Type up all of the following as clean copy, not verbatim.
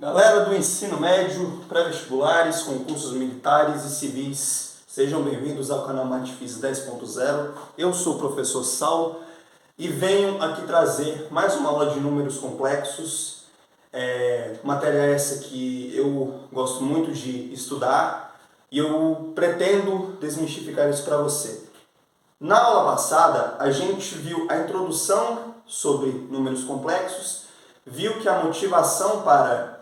Galera do ensino médio, pré-vestibulares, concursos militares e civis, sejam bem-vindos ao canal Matefis 10.0. Eu sou o professor Saulo e venho aqui trazer mais uma aula de números complexos. Matéria essa que eu gosto muito de estudar e eu pretendo desmistificar isso para você. Na aula passada, a gente viu a introdução sobre números complexos, viu que a motivação para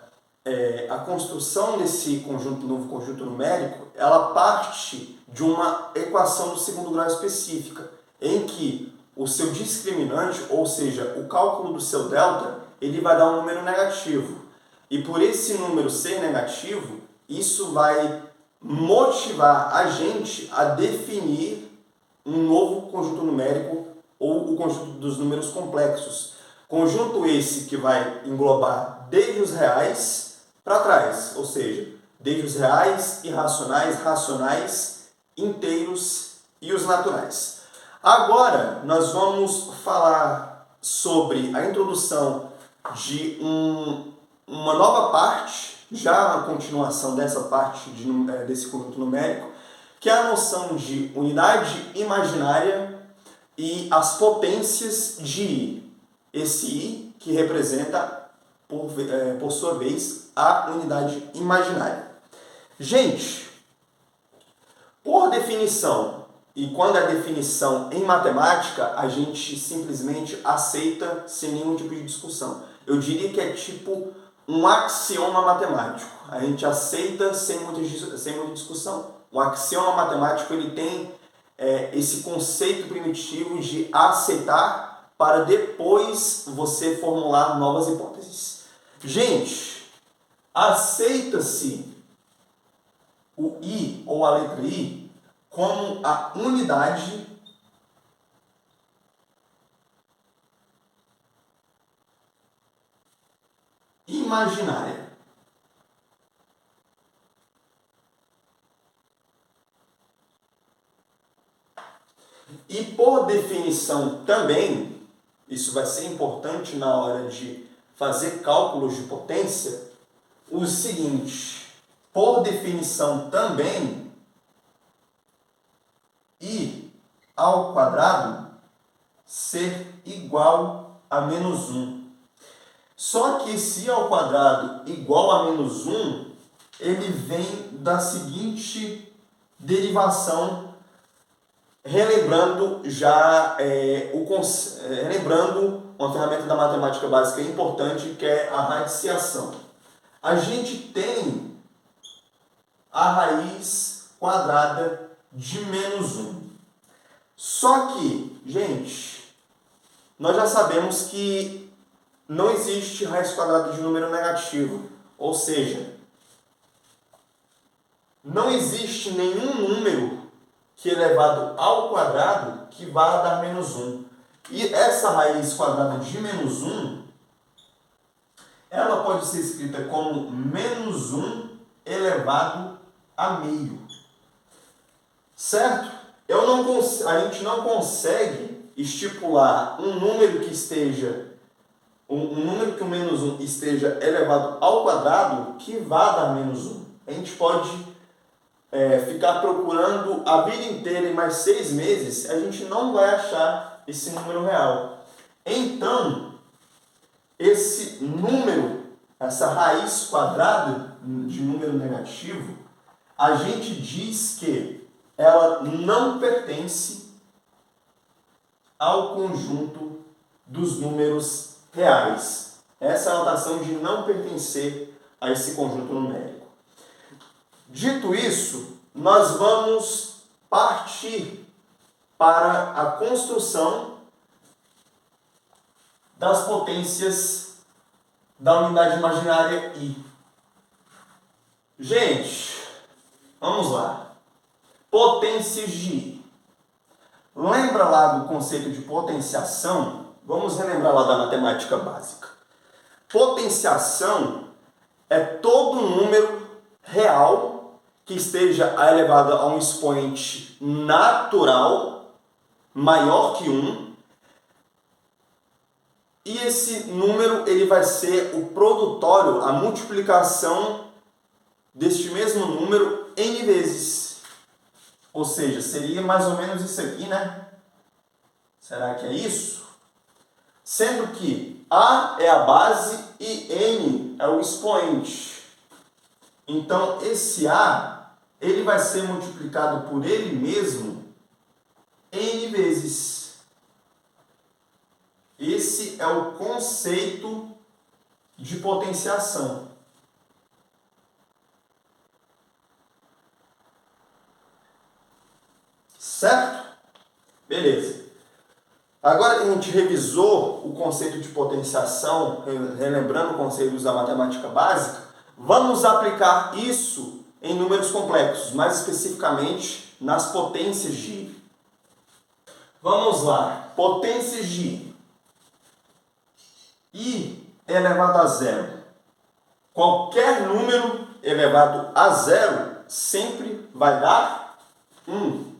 a construção desse novo conjunto numérico, ela parte de uma equação do segundo grau específica, em que o seu discriminante, ou seja, o cálculo do seu delta, ele vai dar um número negativo. E por esse número ser negativo, isso vai motivar a gente a definir um novo conjunto numérico ou o conjunto dos números complexos. Conjunto esse que vai englobar desde os reais para trás, ou seja, desde os reais, irracionais, racionais, inteiros e os naturais. Agora nós vamos falar sobre a introdução de uma nova parte, já a continuação dessa parte desse conjunto numérico, que é a noção de unidade imaginária e as potências de I. Esse I que representa, por sua vez, a unidade imaginária. Gente, por definição, e quando é definição em matemática, a gente simplesmente aceita sem nenhum tipo de discussão. Eu diria que é tipo um axioma matemático. A gente aceita sem muita discussão. Um axioma matemático ele tem esse conceito primitivo de aceitar para depois você formular novas hipóteses. Gente, aceita-se o I ou a letra I como a unidade imaginária. E por definição também, isso vai ser importante na hora de fazer cálculos de potência, o seguinte, por definição também, I ao quadrado ser igual a menos 1. Só que esse I ao quadrado igual a menos 1, ele vem da seguinte derivação, relembrando relembrando uma ferramenta da matemática básica importante, que é a radiciação. A gente tem a raiz quadrada de menos 1. Só que, gente, nós já sabemos que não existe raiz quadrada de número negativo. Ou seja, não existe nenhum número que elevado ao quadrado que vá dar menos 1. E essa raiz quadrada de menos 1, ela pode ser escrita como menos 1 elevado a meio. Certo? A gente não consegue estipular um número que esteja, um número que o menos 1 esteja elevado ao quadrado que vá dar menos 1. A gente pode ficar procurando a vida inteira e mais 6 meses, a gente não vai achar esse número real. Então, esse número, essa raiz quadrada de número negativo, a gente diz que ela não pertence ao conjunto dos números reais. Essa é a notação de não pertencer a esse conjunto numérico. Dito isso, nós vamos partir para a construção das potências da unidade imaginária I. Gente, vamos lá. Potências de I. Lembra lá do conceito de potenciação? Vamos relembrar lá da matemática básica. Potenciação é todo número real que esteja elevado a um expoente natural maior que 1, E esse número ele vai ser o produtório, a multiplicação deste mesmo número n vezes. Ou seja, seria mais ou menos isso aqui, né? Será que é isso? Sendo que A é a base e N é o expoente. Então, esse A, ele vai ser multiplicado por ele mesmo N vezes. Esse é o conceito de potenciação. Certo? Beleza. Agora que a gente revisou o conceito de potenciação, relembrando conceitos da matemática básica, vamos aplicar isso em números complexos, mais especificamente nas potências de I. Vamos lá. Potências de I elevado a zero. Qualquer número elevado a zero sempre vai dar 1.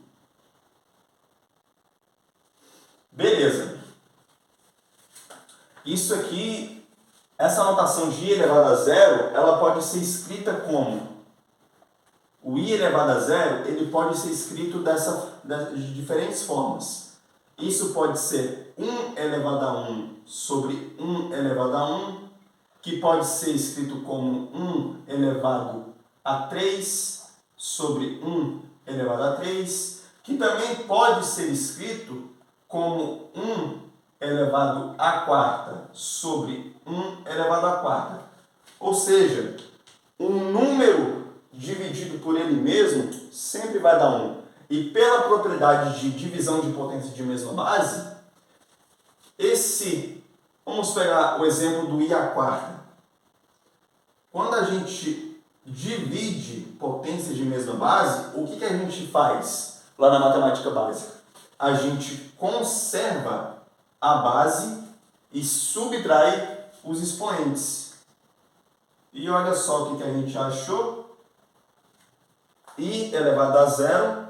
Beleza. Isso aqui, essa notação de I elevado a zero, ela pode ser escrita como? O I elevado a zero, ele pode ser escrito de diferentes formas. Isso pode ser 1 elevado a 1 sobre 1 elevado a 1, que pode ser escrito como 1 elevado a 3 sobre 1 elevado a 3, que também pode ser escrito como 1 elevado à quarta sobre 1 elevado à quarta. Ou seja, um número dividido por ele mesmo sempre vai dar 1. E pela propriedade de divisão de potência de mesma base, vamos pegar o exemplo do I à quarta. Quando a gente divide potências de mesma base, o que a gente faz lá na matemática básica? A gente conserva a base e subtrai os expoentes. E olha só o que a gente achou. I elevado a zero,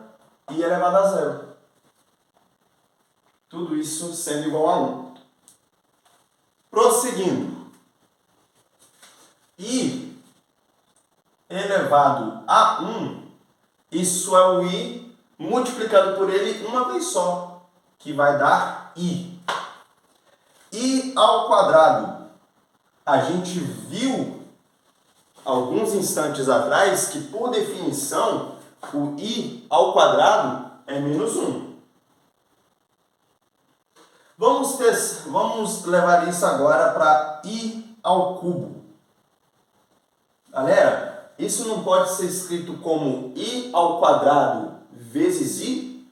I elevado a zero. Tudo isso sendo igual a 1. Prosseguindo. I elevado a 1, isso é o I multiplicado por ele uma vez só, que vai dar I. I ao quadrado. A gente viu alguns instantes atrás que, por definição, o I ao quadrado é menos 1. Vamos levar isso agora para I ao cubo. Galera, isso não pode ser escrito como I ao quadrado vezes I?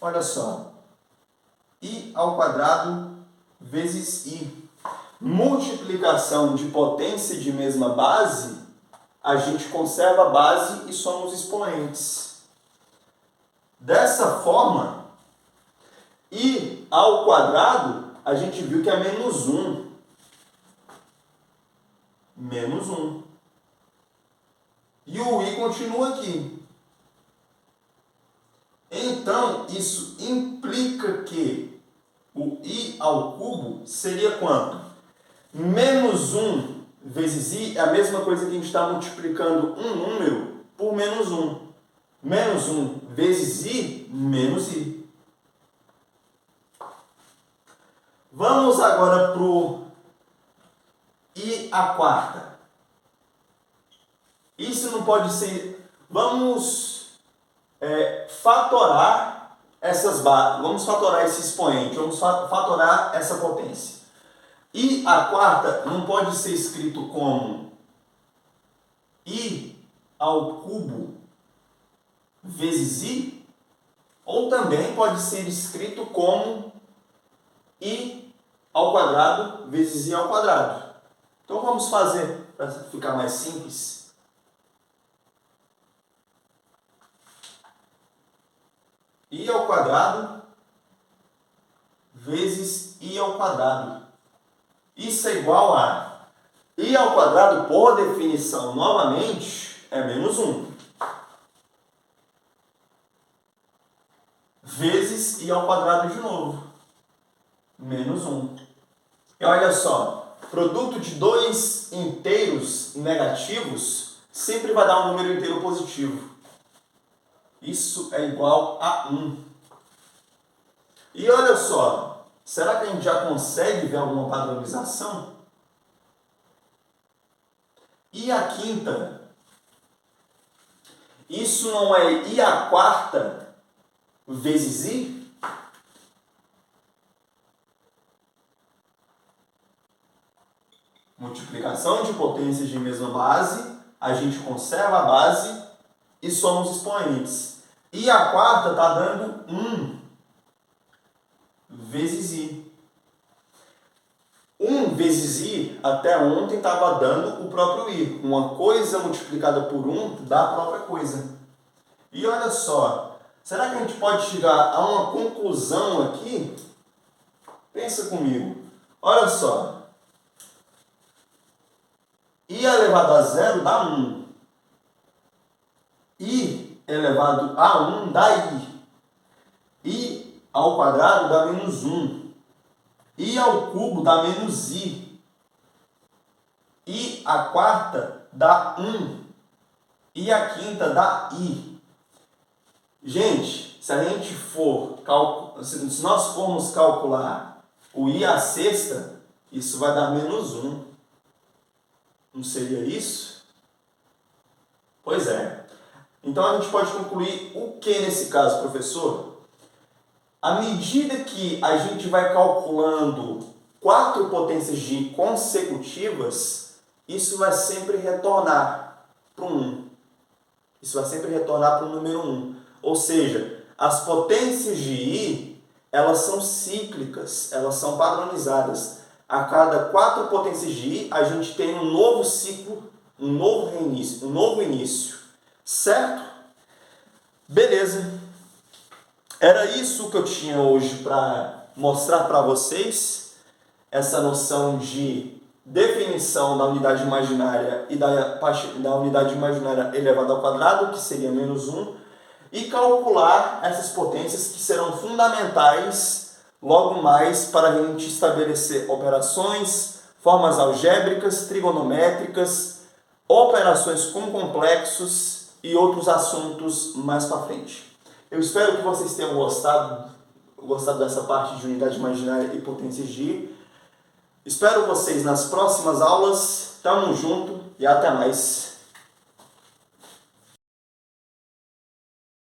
Olha só. I ao quadrado vezes I. Multiplicação de potência de mesma base, a gente conserva a base e somos expoentes. Dessa forma, I ao quadrado, a gente viu que é menos 1. Menos 1. E o I continua aqui. Então, isso implica que o I ao cubo seria quanto? Menos 1 vezes I é a mesma coisa que a gente está multiplicando um número por menos 1. Menos 1 vezes I, menos I. Vamos agora para o I à quarta. Isso não pode ser... Vamos fatorar essas bases. Vamos fatorar esse expoente. Vamos fatorar essa potência. I à quarta não pode ser escrito como I ao cubo vezes I, ou também pode ser escrito como I ao quadrado vezes I ao quadrado. Então vamos fazer para ficar mais simples. I ao quadrado vezes I ao quadrado. Isso é igual a I ao quadrado, por definição, novamente, é menos 1. Vezes I ao quadrado de novo. Menos 1. E olha só, produto de dois inteiros negativos sempre vai dar um número inteiro positivo. Isso é igual a 1. E olha só, será que a gente já consegue ver alguma padronização? E a quinta? Isso não é I a quarta vezes I? Multiplicação de potências de mesma base, a gente conserva a base e somos expoentes. I a quarta está dando 1 vezes I. 1 vezes I, até ontem, estava dando o próprio I. Uma coisa multiplicada por 1 dá a própria coisa. E olha só, será que a gente pode chegar a uma conclusão aqui? Pensa comigo. Olha só. I elevado a zero dá 1. I elevado a 1 dá I. I ao quadrado dá menos 1. I ao cubo dá menos I. I a quarta dá 1. I a quinta dá I. Gente, se nós formos calcular o I a sexta, isso vai dar menos 1. Não seria isso? Pois é. Então a gente pode concluir o que nesse caso, professor? À medida que a gente vai calculando 4 potências de I consecutivas, isso vai sempre retornar para o 1. Isso vai sempre retornar para o número 1. Ou seja, as potências de I, elas são cíclicas, elas são padronizadas. A cada 4 potências de I, a gente tem um novo ciclo, um novo reinício, um novo início. Certo? Beleza. Era isso que eu tinha hoje para mostrar para vocês. Essa noção de definição da unidade imaginária e da unidade imaginária elevada ao quadrado, que seria menos 1, e calcular essas potências que serão fundamentais logo mais para a gente estabelecer operações, formas algébricas, trigonométricas, operações com complexos e outros assuntos mais para frente. Eu espero que vocês tenham gostado dessa parte de unidade imaginária e potências de I. Espero vocês nas próximas aulas. Tamo junto e até mais.